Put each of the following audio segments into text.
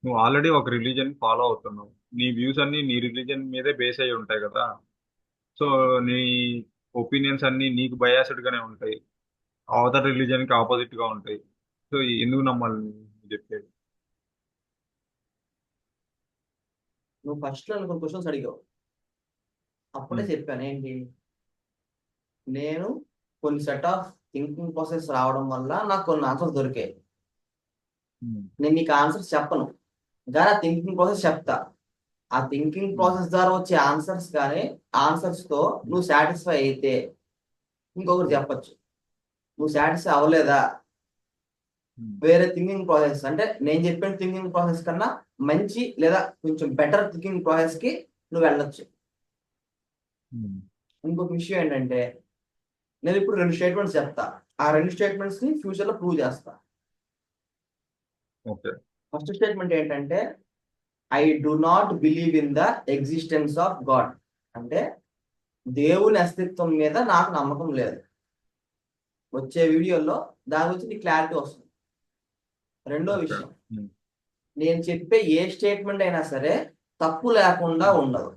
నువ్వు ఆల్రెడీ ఒక religion follow అవుతున్నావు. నీ వ్యూస్ అన్ని నీ రిలీజన్ మీదే బేస్ అయి ఉంటాయి కదా. సో నీ ఒపీనియన్స్ అన్ని నీకు బయాస్డ్ గానే ఉంటాయి. అవతల రిలీజన్ కి ఆపోజిట్ గా ఉంటాయి. సో ఎందుకు నమ్మాలి నువ్వు చెప్పేది? నువ్వు ఫస్ట్ లో కొన్ని క్వశ్చన్స్ అడిగావు, అప్పుడే ఉమ్, చెప్పాను ఏంటి. నేను కొన్ని సెట్ ఆఫ్ థింకింగ్ ప్రాసెస్ రావడం వల్ల నాకు కొన్ని ఆన్సర్స్ దొరికాయి. ఉమ్, నేను నీకు ఆన్సర్స్ చెప్పను, కానీ ఆ థింకింగ్ ప్రాసెస్ చెప్తా. ఆ థింకింగ్ ఉమ్, ప్రాసెస్ ద్వారా వచ్చే ఆన్సర్స్ కానీ ఆన్సర్స్ తో ఉమ్, నువ్వు సాటిస్ఫై అయితే ఇంకొకటి ఉమ్, చెప్పొచ్చు. నువ్వు సాటిస్ఫై అవ్వలేదా, ఉమ్, వేరే థింకింగ్ ప్రాసెస్ అంటే నేను చెప్పిన థింకింగ్ ప్రాసెస్ కన్నా మంచి లేదా కొంచెం బెటర్ థింకింగ్ ప్రాసెస్ కి నువ్వు వెళ్ళొచ్చు. ఉమ్. ఇంకొక విషయం ఏంటంటే, నేను ఇప్పుడు రెండు స్టేట్మెంట్స్ చెప్తా, ఆ రెండు స్టేట్మెంట్స్ ని ఫ్యూచర్ లో ప్రూవ్ చేస్తా. ఓకే. ఫస్ట్ స్టేట్మెంట్ ఏంటంటే, I do not believe in the existence of God. అంటే దేవుని అస్తిత్వం మీద నాకు నమ్మకం లేదు. వచ్చే వీడియోలో దాని గురించి నీకు క్లారిటీ వస్తుంది. రెండో ఓకే. విషయం, ఉమ్. నేను చెప్పే ఏ స్టేట్మెంట్ అయినా సరే తప్పు లేకుండా ఉమ్. ఉండదు.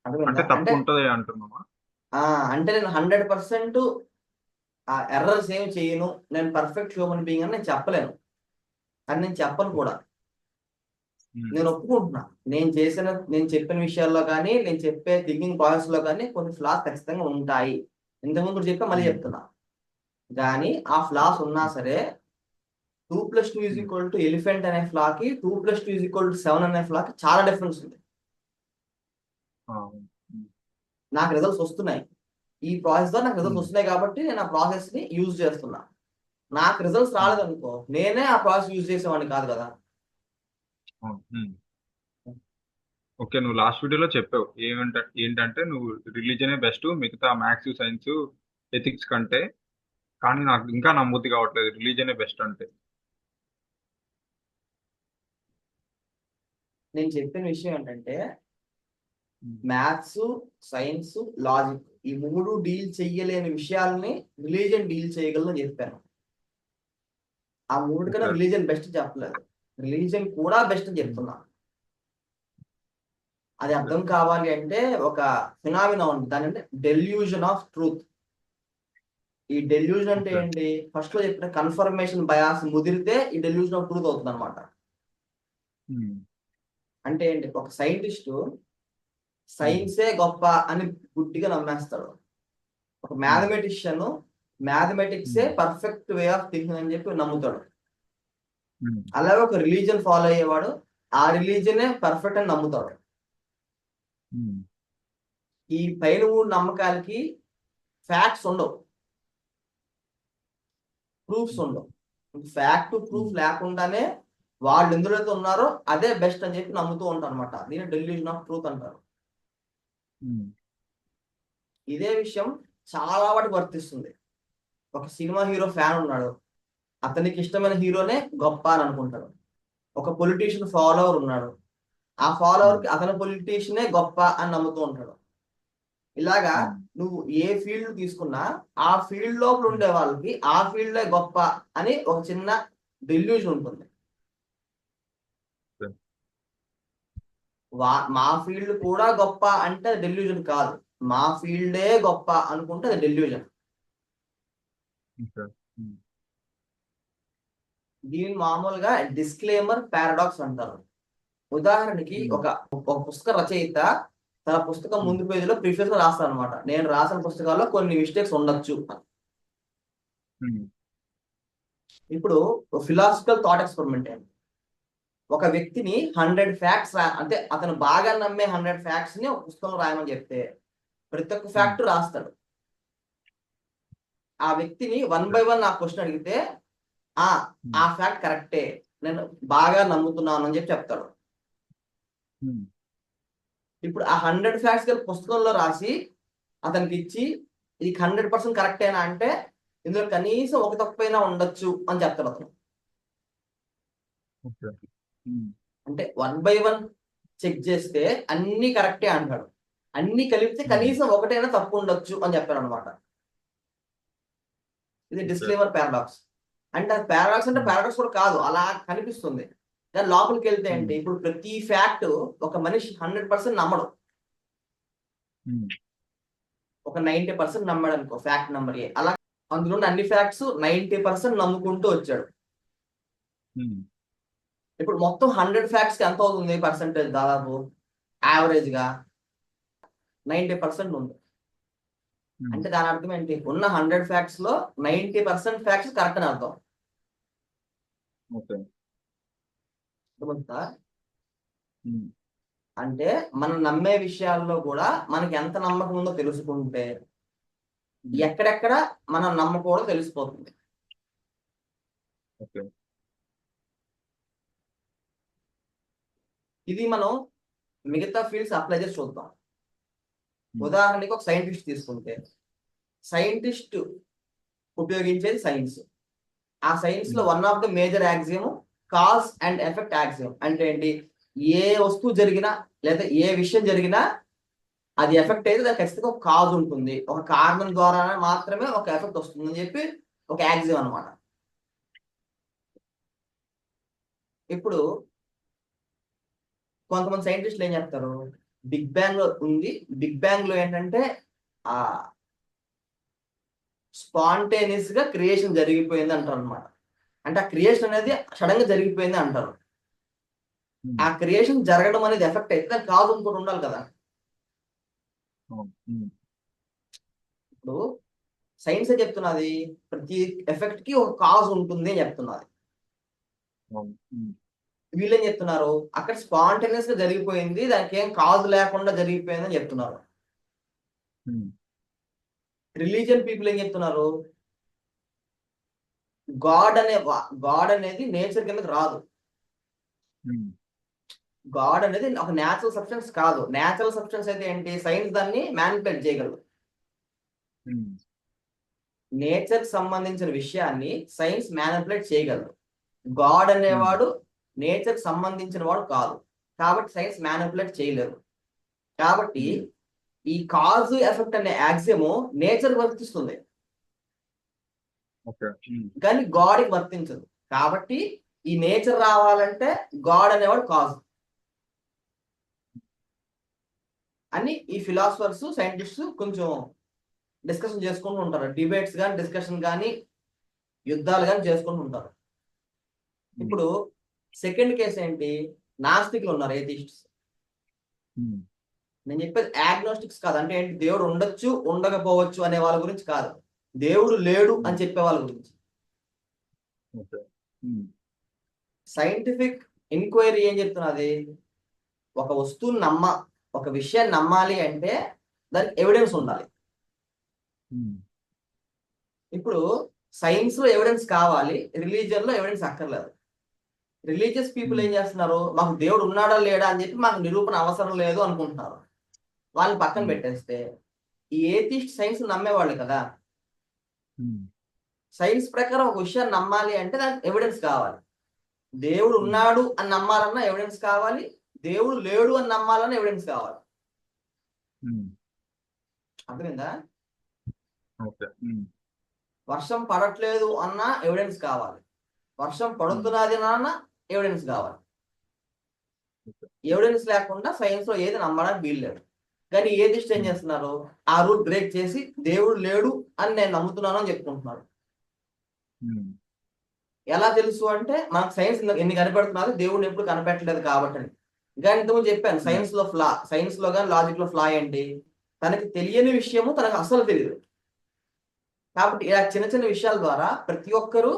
అంటే అర్థమైందా? తప్పు అంటే ఉంటది అంటున్నావా? ఆ అంటే నేను 100% ఆ ఎర్రర్స్ ఏమి చేయను, నేను పర్ఫెక్ట్ హ్యూమన్ బీయింగ్ అని నేను చెప్పలేను, అని నేను చెప్పను కూడా. ఉమ్, నేను ఒప్పుకుంటున్నా, నేను చెప్పిన విషయాల్లో కానీ నేను చెప్పే థింకింగ్ ప్రాసెస్ లో కానీ కొన్ని ఫ్లాస్ ఖచ్చితంగా ఉంటాయి. ఇంతకుముందు కూడా చెప్పా, మళ్ళీ ఉమ్, చెప్తున్నా. కానీ ఆ ఫ్లాస్ ఉన్నా ఉమ్, సరే 2+2 is um. Equal to elephant అనే ఫ్లాకి 2+2 ఈజ్ ఈక్వల్ టు 7 అనే ఫ్లాకి చాలా డిఫరెన్స్ ఉంది. ఆ, ఉమ్, నాకు రిజల్ట్స్ వస్తున్నాయి, ఈ ప్రాసెస్ ద్వారా నాకు రిజల్ట్స్ ఉమ్, వస్తున్నాయి కాబట్టి నేను ఆ ప్రాసెస్ ని యూజ్ చేస్తున్నా. నాకు రిజల్ట్స్ ఉమ్. రాలేదనుకో, నేనే ఆ ప్రాసెస్ యూజ్ చేసేవాడిని కాదు కదా. అవును. ఉమ్. ఓకే. నువ్వు లాస్ట్ వీడియోలో చెప్పావు ఏంటంటే నువ్వు రిలీజనే బెస్ట్ మిగతా మ్యాథ్స్ సైన్స్ ఎథిక్స్ కంటే. కానీ నాకు ఇంకా నమ్మబుద్ధి కావట్లేదు రిలీజనే బెస్ట్ అంటే. నేను చెప్పిన విషయం ఏంటంటే, ఉమ్. మ్యాథ్స్, సైన్స్, లాజిక్ ఈ మూడు డీల్ చెయ్యలేని విషయాల్ని రిలీజియన్ డీల్ చేయగలని చెప్పాను. ఆ మూడు కన్నా ఓకే. రిలీజియన్ బెస్ట్ చెప్పలేదు, రిలీజియన్ కూడా బెస్ట్ అని ఉమ్. చెప్తున్నా. అది ఓకే. అర్థం కావాలి అంటే ఒక ఫినామినా ఉంది, దాని అంటే డెల్యూజన్ ఆఫ్ ట్రూత్. ఈ డెల్యూజన్ అంటే ఓకే. ఏంటి? ఫస్ట్ లో చెప్పిన కన్ఫర్మేషన్ బయాస్ ముదిరితే ఈ డెల్యూజన్ ఆఫ్ ట్రూత్ అవుతుంది అనమాట. ఉమ్. అంటే ఏంటి? ఒక సైంటిస్ట్ ఉమ్. సైన్సే గొప్ప అని గుడ్డిగా నమ్మేస్తాడు. ఒక ఉమ్. మ్యాథమెటిషియన్ మ్యాథమెటిక్సే um. Perfect way of thinking అని చెప్పి నమ్ముతాడు. ఉమ్. అలాగే ఒక రిలీజియన్ ఫాలో అయ్యేవాడు ఆ రిలీజియనే పర్ఫెక్ట్ అని నమ్ముతాడు. ఉమ్. ఈ పైన మూడు నమ్మకాలకి ఫ్యాక్ట్స్ ఉండవు, ప్రూఫ్స్ ఓకే. ఉండవు. ఫ్యాక్ట్ ప్రూఫ్ ఉమ్. లేకుండానే వాళ్ళు ఎందులో ఉన్నారో అదే బెస్ట్ అని చెప్పి నమ్ముతూ ఉంటారు అనమాట. దీని డెల్యూజన్ ఆఫ్ ట్రూత్ అంటారు. ఉమ్. ఇదే విషయం చాలా వాటికి వర్తిస్తుంది. ఒక సినిమా హీరో ఫ్యాన్ ఉన్నాడు, అతనికి ఇష్టమైన హీరోనే గొప్ప అని అనుకుంటాడు. ఒక పొలిటీషియన్ ఫాలోవర్ ఉన్నాడు, ఆ ఫాలోవర్ ఉమ్. కి అతని పొలిటీషియనే గొప్ప అని నమ్ముతూ ఉంటాడు. ఇలాగా ఉమ్. నువ్వు ఏ ఫీల్డ్ తీసుకున్నా ఆ ఫీల్డ్ లోపల ఉమ్. ఉండే వాళ్ళకి ఆ ఫీల్డే గొప్ప అని ఒక చిన్న డెల్యూజన్ ఉంటుంది. ఓకే. మా ఫీల్డ్ కూడా గొప్ప అంటే అది డెల్యూజన్ కాదు, మా ఫీల్డే గొప్ప అనుకుంటే అది డెల్యూజన్. ఓకే. ఉమ్. దీన్ని మామూలుగా డిస్క్లేమర్ పారాడాక్స్ అంటారు. ఉదాహరణకి ఉమ్. ఒక పుస్తక రచయిత తన పుస్తకం ఉమ్. ముందు పేజీలో ప్రిఫేస్ లో రాస్తాడు అనమాట, నేను రాసిన పుస్తకాల్లో కొన్ని మిస్టేక్స్ ఉండొచ్చు. ఉమ్. ఇప్పుడు ఫిలాసఫికల్ థాట్ ఎక్స్పెరిమెంట్ ఏంటి? ఒక వ్యక్తిని 100 ఫ్యాక్ట్స్ అంటే అతను బాగా నమ్మే 100 ఫ్యాక్ట్స్ ని ఒక పుస్తకంలో రాయమని చెప్తే ప్రతి ఒక్క ఉమ్. ఫ్యాక్ట్ రాస్తాడు. ఆ వ్యక్తిని వన్ ఓకే. బై వన్ ఆ క్వశ్చన్ అడిగితే ఆ ఆ ఉమ్. ఫ్యాక్ట్ కరెక్టే, నేను బాగా నమ్ముతున్నాను అని చెప్పి చెప్తాడు. ఉమ్. ఇప్పుడు ఆ 100 ఫ్యాక్ట్స్ పుస్తకంలో రాసి అతనికి ఇచ్చి ఇది 100% కరెక్టేనా అంటే ఇందులో కనీసం ఒక తప్పైనా ఉండొచ్చు అని చెప్తాడు అతను. ఓకే. ఉమ్. అంటే వన్ బై వన్ చెక్ చేస్తే అన్ని కరెక్టే అంటాడు, అన్ని కలిపితే ఉమ్. కనీసం ఒకటైనా తప్పు ఉండొచ్చు అని చెప్పాడు అనమాట. ఇది ఓకే. Disclaimer paradox. అంటే అది పారాడాక్స్ అంటే ఉమ్, పారాడాక్స్ కూడా కాదు, అలా కనిపిస్తుంది. దాని లోపలికి వెళ్తే ఉమ్, అంటే ఇప్పుడు ప్రతి ఫ్యాక్ట్ ఒక మనిషి 100% నమ్మడు. ఉమ్, ఒక 90% నమ్మాడు అనుకో ఫ్యాక్ట్ నెంబర్ ఏ, అలా అందులో ఉన్న అన్ని ఫ్యాక్ట్స్ 90% నమ్ముకుంటూ వచ్చాడు. ఉమ్, ఇప్పుడు మొత్తం 100 ఫ్యాక్ట్స్ కి ఎంత అవుతుంది పర్సెంటేజ్? దాదాపు యావరేజ్ గా 90% ఉంది. ఉమ్, అంటే దాని అర్థం ఏంటి? ఉన్న 100 ఫ్యాక్ట్స్ లో 90% ఫ్యాక్ట్స్ కరెక్ట్ అని అర్థం. ఓకే. అర్థమవుతుందా? ఉమ్, అంటే మనం నమ్మే విషయాల్లో కూడా మనకి ఎంత నమ్మకం ఉందో తెలుసుకుంటే ఉమ్, ఎక్కడెక్కడ మనం నమ్మకూడదో తెలిసిపోతుంది. ఓకే. ఇది మనం మిగతా ఫీల్డ్స్ అప్లై చేసి చూద్దాం. ఉమ్, ఉదాహరణకి ఒక సైంటిస్ట్ తీసుకుంటే, సైంటిస్ట్ ఉపయోగించేది సైన్స్. ఆ సైన్స్ లో um, one of the major axiom cause and effect axiom. అంటే ఏంటి? ఏ వస్తువు జరిగినా లేదా ఏ విషయం జరిగినా అది ఎఫెక్ట్ అయితే దానికి ఖచ్చితంగా ఒక కాజ్ ఉంటుంది, ఒక కారణం ద్వారా మాత్రమే ఒక ఎఫెక్ట్ వస్తుంది అని చెప్పి ఒక యాక్సియం అనమాట. ఇప్పుడు కొంతమంది సైంటిస్టులు ఏం చెప్తారు? బిగ్ బ్యాంగ్ లో ఉంది, బిగ్ బ్యాంగ్ లో ఏంటంటే ఆ స్పాంటేనియస్ గా క్రియేషన్ జరిగిపోయింది అంటారు అనమాట. అంటే ఆ క్రియేషన్ అనేది సడన్ గా జరిగిపోయింది అంటారు. ఉమ్, ఆ క్రియేషన్ జరగడం అనేది ఎఫెక్ట్ అయితే దానికి కాజ్ ఇంకోటి ఉండాలి కదా. అవును. ఉమ్, ఇప్పుడు సైన్స్ ఏ చెప్తున్నది ప్రతి ఎఫెక్ట్ కి ఒక కాజ్ ఉంటుంది అని చెప్తున్నది. అవును. ఉమ్, వీళ్ళు ఏం చెప్తున్నారు? అక్కడ స్పాంటేనియస్ గా జరిగిపోయింది, దానికి ఏం కాజ్ లేకుండా జరిగిపోయింది అని చెప్తున్నారు. ఉమ్, రిలీజియన్ పీపుల్ ఏం చెప్తున్నారు? గాడ్ అనేది నేచర్ కిందకి రాదు. ఉమ్, గాడ్ అనేది ఒక న్యాచురల్ సబ్స్టెన్స్ కాదు. న్యాచురల్ సబ్స్టెన్స్ అయితే ఏంటి? సైన్స్ దాన్ని మ్యానిపులేట్ చేయగలదు. ఉమ్, నేచర్ సంబంధించిన విషయాన్ని సైన్స్ మ్యానిపులేట్ చేయగలదు. గాడ్ ఉమ్, అనేవాడు నేచర్ సంబంధించిన వాడు కాదు, కాబట్టి సైన్స్ మ్యానిపులేట్ చేయలేదు. కాబట్టి ఉమ్, ఈ కాజ్ ఎఫెక్ట్ అనే యాక్సియము నేచర్ వర్తిస్తుంది ఓకే. ఉమ్, కానీ గాడ్కి వర్తించదు. కాబట్టి ఈ నేచర్ రావాలంటే గాడ్ అనేవాడు కాజ్ అని ఈ ఫిలాసఫర్స్ సైంటిస్ట్ కొంచెం డిస్కషన్ చేసుకుంటూ ఉంటారు. డిబేట్స్ కానీ డిస్కషన్ కానీ యుద్ధాలు కానీ చేసుకుంటూ ఉంటారు. ఉమ్, ఇప్పుడు సెకండ్ కేసు ఏంటి? నాస్తికులు ఉన్నారు, ఏథిస్ట్స్. ఉమ్, నేను చెప్పేది యాగ్నోస్టిక్స్ కాదు. అంటే ఏంటి? దేవుడు ఉండొచ్చు ఉండకపోవచ్చు అనే వాళ్ళ గురించి కాదు, దేవుడు లేడు ఉమ్, అని చెప్పే వాళ్ళ గురించి. ఓకే. ఉమ్, సైంటిఫిక్ ఎంక్వైరీ ఏం చెప్తున్నది? ఒక వస్తువుని ఒక విషయాన్ని నమ్మాలి అంటే దానికి ఎవిడెన్స్ ఉండాలి. ఉమ్, ఇప్పుడు సైన్స్ లో ఎవిడెన్స్ కావాలి, రిలీజియన్ లో ఎవిడెన్స్ అక్కర్లేదు. రిలీజియస్ పీపుల్ ఉమ్, ఏం చేస్తున్నారు? మాకు దేవుడు ఉన్నాడా లేడా అని చెప్పి మాకు నిరూపణ అవసరం లేదు అనుకుంటున్నారు. వాళ్ళని పక్కన ఉమ్, పెట్టేస్తే ఈ ఏథిస్ట్ సైన్స్ నమ్మేవాళ్ళు కదా. ఉమ్, సైన్స్ ప్రకారం ఒక విషయాన్ని నమ్మాలి అంటే దానికి ఎవిడెన్స్ కావాలి. దేవుడు ఉమ్, ఉన్నాడు అని నమ్మాలన్నా ఎవిడెన్స్ కావాలి, దేవుడు లేడు అని నమ్మాలన్నా ఎవిడెన్స్ కావాలి. ఉమ్, అర్థమైందా? ఓకే. ఉమ్, వర్షం పడట్లేదు అన్నా ఎవిడెన్స్ కావాలి, వర్షం ఉమ్, పడుతున్నది అన్న ఎవిడెన్స్ కావాలి. ఓకే. ఎవిడెన్స్ లేకుండా సైన్స్ లో ఏది నమ్మడానికి వీల్లేదు. కానీ ఏదిస్ట్ ఏం ఉమ్, చేస్తున్నారు? ఆ రూల్ బ్రేక్ చేసి దేవుడు లేడు అని నేను నమ్ముతున్నాను అని చెప్పుకుంటున్నారు. ఉమ్, ఎలా తెలుసు అంటే మనకు సైన్స్ ఎన్ని కనిపెడుతున్నారు, దేవుడిని ఎప్పుడు కనిపెట్టలేదు కాబట్టి అని. ఇంకా ఇంతకుముందు చెప్పాను, ఉమ్, సైన్స్ లో కానీ లాజిక్ లో ఫ్లా ఏంటి? తనకి తెలియని విషయము తనకు అసలు తెలియదు. కాబట్టి ఇలా చిన్న చిన్న విషయాల ద్వారా ప్రతి ఒక్కరూ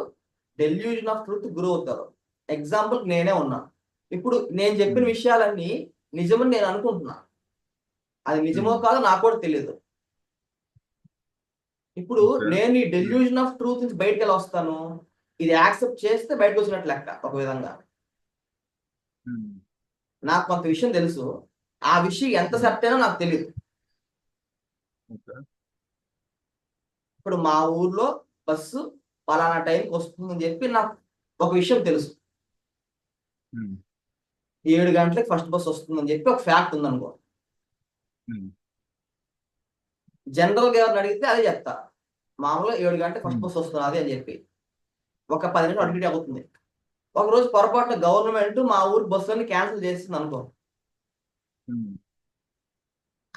డెల్యూజన్ ఆఫ్ ట్రూత్ గురి అవుతారు. ఎగ్జాంపుల్ నేనే ఉన్నా. ఇప్పుడు నేను చెప్పిన ఉమ్, విషయాలన్నీ నిజమని నేను అనుకుంటున్నా, అది నిజమో ఉమ్, కాదో నాకు కూడా తెలియదు. ఇప్పుడు ఓకే. నేను ఈ ఉమ్, డెల్యూజన్ ఆఫ్ ట్రూత్ నుంచి బయటకు ఎలా వస్తాను? ఇది యాక్సెప్ట్ చేస్తే బయటకు వచ్చినట్లు లెక్క ఒక విధంగా. ఉమ్, నాకు కొంత విషయం తెలుసు, ఆ విషయం ఎంత ఉమ్, సత్యనో నాకు తెలియదు. ఓకే. ఇప్పుడు మా ఊర్లో బస్సు పలానా టైంకి వస్తుందని చెప్పి నాకు ఒక విషయం తెలుసు. ఉమ్, 7 గంటలకు ఫస్ట్ బస్ వస్తుందని చెప్పి ఒక ఫ్యాక్ట్ ఉందనుకో. ఉమ్, జనరల్ గా ఎవరిని అడిగితే అదే చెప్తా, మామూలుగా 7 గంటలకు ఫస్ట్ ఉమ్, బస్ వస్తున్నది అని చెప్పి. ఒక 10 నిమిషాలు అటు ఇటు అవుతుంది. ఒక రోజు పొరపాటున గవర్నమెంట్ మా ఊరు బస్సులన్నీ క్యాన్సిల్ చేస్తుంది అనుకో, ఉమ్,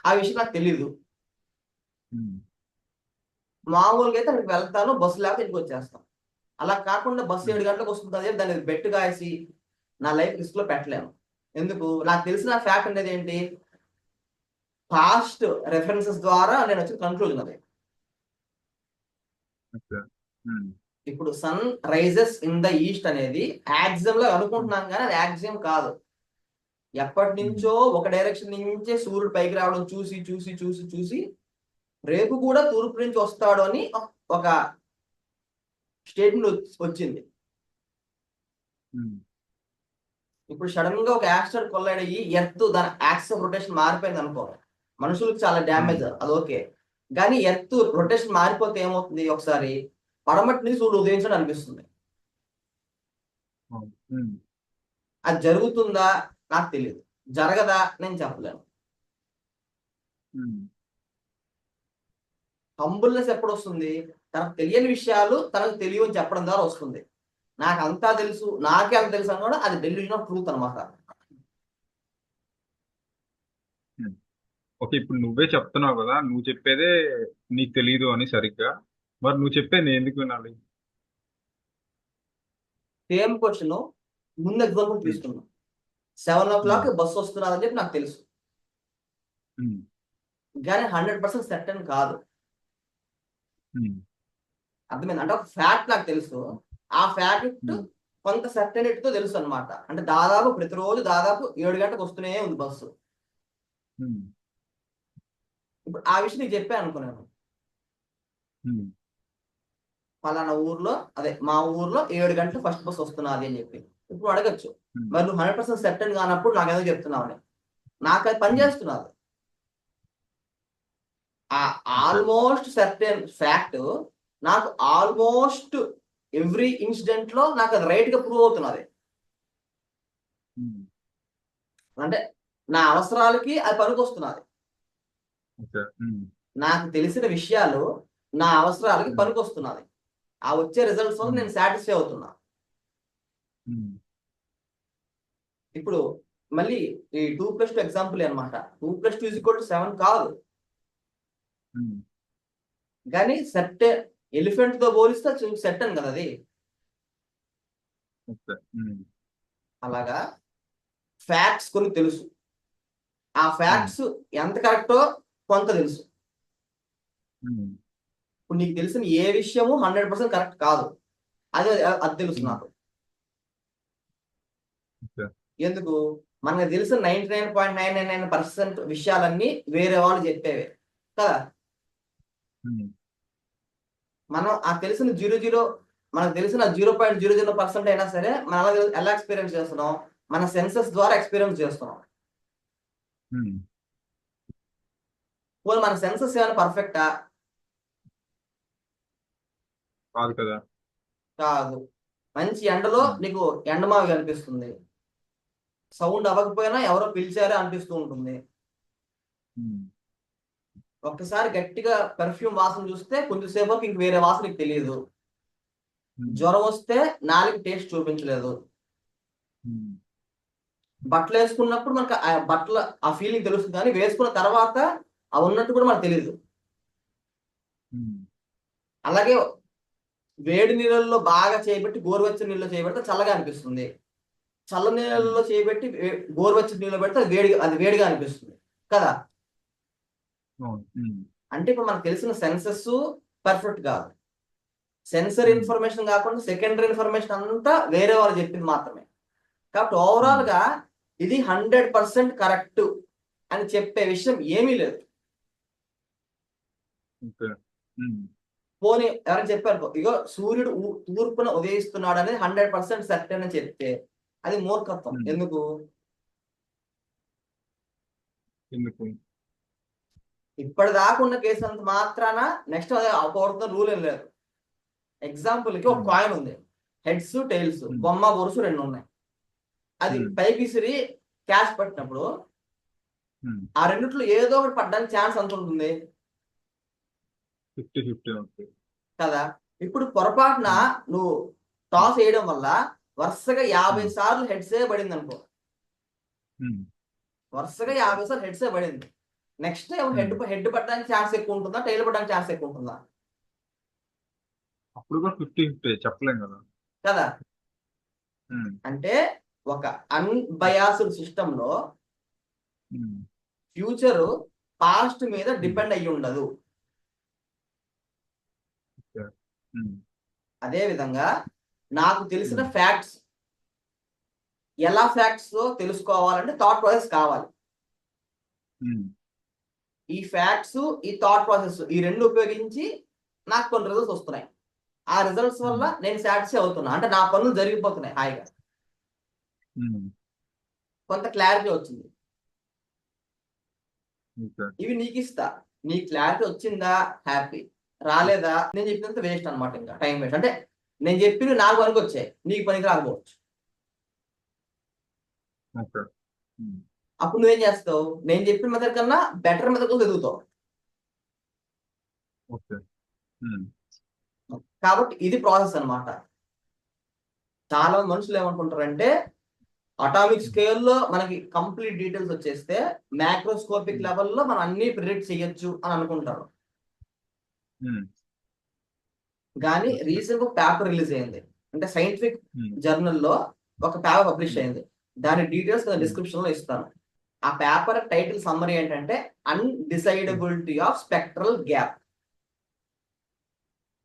ఆ విషయం నాకు తెలియదు. ఉమ్, మామూలుగా అయితే అక్కడికి వెళ్తాను, బస్సు లేకపోతే ఇంటికి వచ్చేస్తాను. అలా కాకుండా బస్సు ఉమ్, 7 గంటలకు వస్తుంది అదే దాన్ని బెట్ కాసి నా లైఫ్ రిస్క్ లో పెట్టలేను. ఎందుకు? నాకు తెలిసిన ఫ్యాక్ట్ అనేది ఏంటి, పాస్ట్ రెఫరెన్సెస్ ద్వారా నేను వచ్చిన కన్క్లూజన్ అది. ఓకే. ఉమ్, ఇప్పుడు sun rises in the east అనేది యాక్సియం లో ఉమ్, అనుకుంటున్నాం, కానీ అది యాక్సియం కాదు. ఎప్పటి ఉమ్, నుంచో ఒక డైరెక్షన్ నుంచే సూర్యుడు పైకి రావడం చూసి చూసి చూసి చూసి రేపు కూడా తూర్పు నుంచి వస్తాడు అని ఒక స్టేట్మెంట్ వచ్చింది. ఉమ్, ఇప్పుడు సడన్ గా ఒక యాక్సిడెంట్ కొల్లైడ్ అయ్యి ఎర్త్ దాని యాక్సిస్ ఆఫ్ రొటేషన్ మారిపోయింది అనుకో, మనుషులకు చాలా ఉమ్, డ్యామేజ్, అది ఓకే. కానీ ఎర్త్ రొటేషన్ మారిపోతే ఏమవుతుంది, ఒకసారి పడమటి నుంచి సూర్యుడు ఉదయించడం అనిపిస్తుంది. అవును. ఉమ్, అది జరుగుతుందా నాకు తెలియదు, జరగదా నేను చెప్పలేను. ఉమ్, హంబుల్నెస్ ఎప్పుడు వస్తుంది, తనకు తెలియని విషయాలు తనకు తెలియని అని చెప్పడం ద్వారా వస్తుంది. నాకు అంతా తెలుసు, నాకే అంత తెలుసు అని కూడా అది డెల్యూజన్ ఆఫ్ ట్రూత్ అనమాట. ఉమ్. ఓకే, ఇప్పుడు నువ్వే చెప్తున్నావు కదా, నువ్వు చెప్పేదే నీకు తెలియదు అని సరిగ్గా. మరి నువ్వు చెప్పేది నేను ఎందుకు వినాలి? సేమ్ క్వశ్చన్ ముందు ఎగ్జాంపుల్ ఉమ్, తీసుకున్నాం. 7 o'clock ఉమ్, బస్సు వస్తున్నదని చెప్పి నాకు తెలుసు, ఉమ్, కానీ 100% సర్టెన్ కాదు. ఉమ్, అర్థమైంది? అంటే ఒక ఫ్యాక్ట్ నాకు తెలుసు, ఆ ఫ్యాక్ట్ ఉమ్, కొంత సర్టెనిటీతో తెలుసు అనమాట. అంటే దాదాపు ప్రతిరోజు దాదాపు 7 గంటలకు వస్తూనే ఉంది బస్సు. ఉమ్, ఇప్పుడు ఆ విషయం నీకు చెప్పాను అనుకున్నాను, ఉమ్, ఫలానా ఊర్లో అదే మా ఊర్లో 7 గంటలు ఫస్ట్ బస్ వస్తున్నది అని చెప్పి. ఇప్పుడు అడగచ్చు, ఉమ్, మరి నువ్వు 100% సర్టెన్ కానప్పుడు నాకేదో చెప్తున్నావు అని. నాకు అది ఉమ్. పనిచేస్తున్నది. ఆ ఓకే. ఆల్మోస్ట్ సర్టెన్ ఫ్యాక్ట్ నాకు ఆల్మోస్ట్ ఎవ్రీ ఇన్సిడెంట్ లో నాకు అది రైట్ గా ప్రూవ్ అవుతున్నది. ఉమ్, అంటే నా అవసరాలకి అది పనికొస్తున్నది. ఓకే. ఉమ్, నాకు తెలిసిన విషయాలు నా అవసరాలకి ఉమ్, పనికొస్తున్నది. ఆ వచ్చే రిజల్ట్స్ వల్ల ఉమ్, నేను సాటిస్ఫై అవుతున్నా. ఉమ్, ఇప్పుడు మళ్ళీ ఈ 2+2 ఎగ్జాంపుల్ అనమాట. 2+2 = 7 కాదు, ఉమ్, కానీ ఎలిఫెంట్ తో పోలిస్తే సెట్టన్ కదా అది. ఓకే. ఉమ్, అలాగా ఫ్యాక్ట్స్ కొన్ని తెలుసు, ఆ ఉమ్, ఫ్యాక్ట్స్ ఎంత కరెక్టో కొంత తెలుసు. ఉమ్, ఇప్పుడు నీకు తెలిసిన ఏ విషయము 100% కరెక్ట్ కాదు, అది అది తెలుసు ఉమ్, నాకు. ఓకే. ఎందుకు? మనకు తెలిసిన 99.999% విషయాలన్నీ వేరే వాళ్ళు చెప్పేవే కదా. ఉమ్, మనం ఆ తెలిసిన 00 మనకు తెలిసిన 0.00% అయినా సరే మనం ఎలా ఎక్స్పీరియన్స్ చేస్తున్నాం, మన సెన్సెస్ ద్వారా ఎక్స్పీరియన్స్ చేస్తున్నాం. ఉమ్, పోనీ మన సెన్సెస్ ఏమైనా పర్ఫెక్టా? కాదు కదా. కాదు. మంచి ఎండలో ఉమ్, నీకు ఎండమావి కనిపిస్తుంది, సౌండ్ అవ్వకపోయినా ఎవరో పిలిచారే అనిపిస్తూ ఉంటుంది. ఉమ్, ఒక్కసారి గట్టిగా పెర్ఫ్యూమ్ వాసన చూస్తే కొంచెంసేపు వరకు ఇంక వేరే వాసన నీకు తెలియదు. ఉమ్, జ్వరం వస్తే నాలుగు టేస్ట్ చూపించలేదు. ఉమ్, బట్టలు వేసుకున్నప్పుడు మనకు ఆ బట్టల ఆ ఫీలింగ్ తెలుస్తుంది, కానీ వేసుకున్న తర్వాత అవి ఉన్నట్టు కూడా మనకు తెలియదు. ఉమ్, అలాగే వేడి నీళ్ళల్లో బాగా చేయబెట్టి గోరువెచ్చని నీళ్ళలో చేయబెడితే చల్లగా అనిపిస్తుంది, చల్ల ఉమ్, నీళ్ళలో చేయబెట్టి గోరువెచ్చని నీళ్ళలో పెడితే అది వేడిగా అనిపిస్తుంది కదా. అవును. ఉమ్, అంటే ఇప్పుడు మనకు తెలిసిన సెన్సెస్ పర్ఫెక్ట్ కాదు. సెన్సర్ ఉమ్, ఇన్ఫర్మేషన్ కాకుండా సెకండరీ ఇన్ఫర్మేషన్ అంతా వేరే వాళ్ళు చెప్పింది మాత్రమే. కాబట్టి ఓవరాల్ ఉమ్, గా ఇది 100% కరెక్ట్ అని చెప్పే విషయం ఏమీ లేదు. ఓకే. ఉమ్, పోనీ ఎవరైనా చెప్పారు, ఇగో సూర్యుడు తూర్పున ఉదయిస్తున్నాడు అనేది 100% సర్టెన్ అని చెప్తే అది మూర్ఖత్వం. ఉమ్, ఎందుకు? ఎందుకు? ఇప్పటిదాకా ఉన్న కేసు అంత మాత్రాన నెక్స్ట్ అదే అవకూడదు రూల్ ఏం లేదు. ఎగ్జాంపుల్ కి ఒక ఉమ్, కాయిన్ ఉంది, హెడ్స్ టైల్స్ ఉమ్, బొమ్మ బొరుసు రెండు ఉన్నాయి. అది ఉమ్, పైకి విసిరి క్యాష్ పట్టినప్పుడు ఉమ్, ఆ రెండిట్లో ఏదో ఒకటి పడ్డానికి ఛాన్స్ ఎంత ఉంటుంది 50-50 ఉంటుంది. కదా. ఇప్పుడు పొరపాటున ఉమ్, నువ్వు టాస్ వేయడం వల్ల వరుసగా 50 ఉమ్, సార్లు హెడ్సే పడింది అనుకో, ఉమ్, వరుసగా ఓకే. 50 సార్లు హెడ్సే పడింది. నెక్స్ట్ హెడ్ ఉమ్, హెడ్ పడడానికి ఛాన్స్ ఎక్కువ ఉంటుందా, టైల్ పడడానికి ఛాన్స్ ఎక్కువ ఉంటుందా? అప్పుడు కూడా 50-50 చెప్పలేం కదా. కదా. ఉమ్, అంటే ఒక అన్బయాస్డ్ సిస్టమ్ లో ఉమ్, ఫ్యూచర్ పాస్ట్ మీద ఉమ్, డిపెండ్ అయ్యి ఉండదు. ఓకే. ఉమ్, అదే విధంగా నాకు తెలిసిన ఉమ్, ఫ్యాక్ట్స్, ఎలా ఫ్యాక్ట్స్ తెలుసుకోవాలంటే థాట్ ప్రాసెస్ కావాలి. ఉమ్, ఈ ఫ్యాక్ట్స్, ఈ థాట్ ప్రాసెస్, ఈ రెండు ఉపయోగించి నాకు కొన్ని రిజల్ట్స్ వస్తున్నాయి. ఆ రిజల్ట్స్ వల్ల ఉమ్, నేను సాటిస్ఫై అవుతున్నా, అంటే నా పనులు జరిగిపోతున్నాయి హాయిగా, ఉమ్, కొంత క్లారిటీ వచ్చింది. ఓకే. ఇవి నీకు ఇస్తా, నీ క్లారిటీ వచ్చిందా హ్యాపీ, రాలేదా నేను చెప్పినంత వేస్ట్ అనమాట, ఇంకా టైం వేస్ట్. అంటే నేను చెప్పినవి నాకు పనికి వచ్చాయి, నీకు పనికి రాకపోవచ్చు. ఓకే. ఉమ్, అప్పుడు నువ్వేం చేస్తావు, నేను చెప్పిన మెథడ్ కన్నా బెటర్ మెథడ్ చదువుతావు. ఓకే. ఉమ్, కాబట్టి ఇది ప్రాసెస్ అన్నమాట. చాలా మంది మనుషులు ఏమనుకుంటారంటే అటామిక్ ఉమ్, స్కేల్లో మనకి కంప్లీట్ డీటెయిల్స్ వచ్చేస్తే మ్యాక్రోస్కోపిక్ ఉమ్, లెవెల్లో మనం అన్ని ప్రిడిక్ట్ చేయొచ్చు అని అనుకుంటారు. ఉమ్, కానీ ఓకే. రీసెంట్ ఒక పేపర్ రిలీజ్ అయింది, అంటే సైంటిఫిక్ ఉమ్, జర్నల్లో ఒక పేపర్ పబ్లిష్ ఉమ్, అయింది. దాని డీటెయిల్స్ ఉమ్, డిస్క్రిప్షన్ లో ఇస్తాను. ఆ పేపర్ టైటిల్ సమ్మరీ ఏంటంటే ఉమ్, అన్డిసైడబిలిటీ ఆఫ్ స్పెక్ట్రల్ గ్యాప్. ఓకే.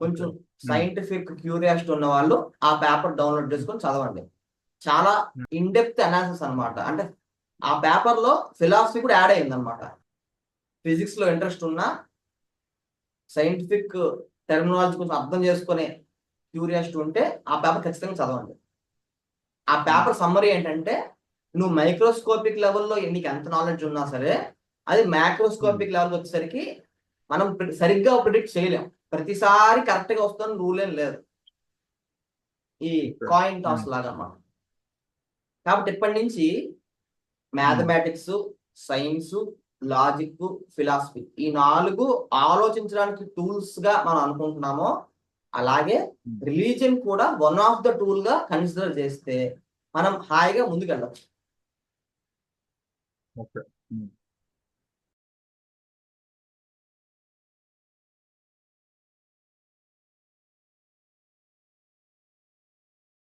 కొంచెం ఉమ్, సైంటిఫిక్ క్యూరియాసిటీ ఉన్న వాళ్ళు ఆ పేపర్ డౌన్లోడ్ చేసుకొని చదవండి. చాలా ఉమ్, ఇన్ డెప్త్ అనాలిసిస్ అనమాట. అంటే ఆ పేపర్ లో ఫిలాసఫీ కూడా యాడ్ అయింది అనమాట. ఫిజిక్స్ లో ఇంట్రెస్ట్ ఉన్న, సైంటిఫిక్ టెర్మినాలజీ కొంచెం అర్థం చేసుకునే క్యూరియాసిటీ ఉంటే ఆ పేపర్ ఖచ్చితంగా చదవండి. ఆ ఉమ్, పేపర్ సమ్మరీ ఏంటంటే, నువ్వు మైక్రోస్కోపిక్ లెవెల్లో నీకు ఎంత నాలెడ్జ్ ఉన్నా సరే, అది ఉమ్, మ్యాక్రోస్కోపిక్ లెవెల్ వచ్చేసరికి మనం సరిగ్గా ప్రిడిక్ట్ చేయలేం. ప్రతిసారి కరెక్ట్ గా వస్తుందని రూల్ ఏం లేదు. ఈ ఓకే. కాయిన్ టాస్ ఉమ్, లాగా అన్నమాట. కాబట్టి ఇప్పటి నుంచి ఉమ్, మ్యాథమెటిక్స్, సైన్స్, లాజిక్, ఫిలాసఫీ, ఈ 4 ఆలోచించడానికి టూల్స్ గా మనం అనుకుంటున్నామో, అలాగే ఉమ్, రిలీజియన్ కూడా వన్ ఆఫ్ ద టూల్ గా కన్సిడర్ చేస్తే మనం హాయిగా ముందుకెళ్ళచ్చు. ఓకే. ఉమ్.